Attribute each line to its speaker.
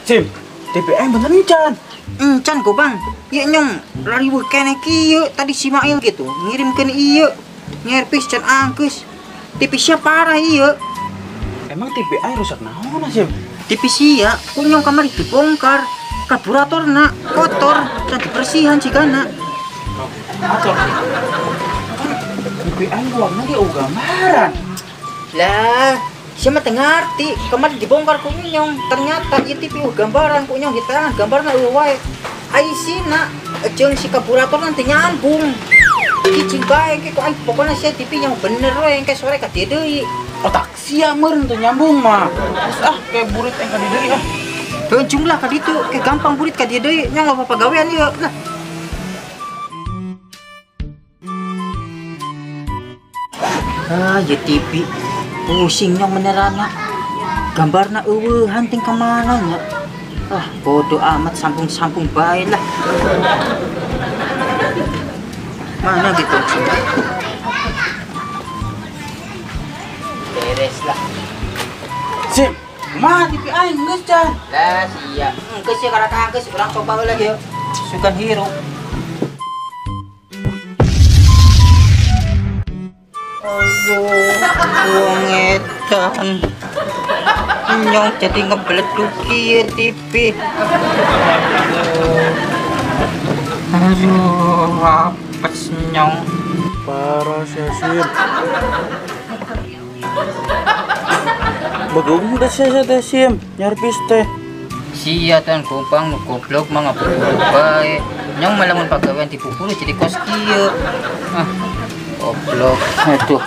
Speaker 1: Sim, TPM bener nih Chan.
Speaker 2: Can kok bang, iya nyong lari kene kieu tadi si Mail gitu ngirimkeun ieu nyerpis can angkus. TV-nya parah iya.
Speaker 1: Emang TPI rusak naon Sim?
Speaker 2: TV-nya kok nyong kamari dibongkar. Karburatorna kotor dan dibersihan jigana.
Speaker 1: Atau TPI luarnya dia gambaran.
Speaker 2: Lah, siapa tengah ngerti kemarin dibongkar ku nyong ternyata ieu TV gambaran ku nyong di tangan gambarna wae. Ai sina jeung si karburator nanti nyambung. Cicing bae ke kok pokoknya si TV yang bener we engke sore ka dieu deui.
Speaker 1: Otak sia meureun teu nyambung mah. Terus kayak burit engka di deui
Speaker 2: Jumlah ka ditu ke gampang burit ka dieu deui nya apa pagawean ieu. Nah. Ya TV pusing nyong beneran gambarna eueuh hanting kemana nya. Bodoh amat sampung-sampung bae lah. Mana gitu sih? Beres lah.
Speaker 1: Sim, mah TPI geus Chan.
Speaker 2: Lah sia. Geus ya karena geus urang coba heula ieu. Sugan hirup. Wong edan. Nyong jadi ngebleduk ieu TV. Aduh, apes nyong.
Speaker 1: Parah sih Sim. Bagong udah sia teh Sim, nyarpis teh.
Speaker 2: Sia tan kumpang nu goblok mah ngaburu bae. Nyong malah mun pagawean dipupulu jadi kos kieu. Goblok. Aduh.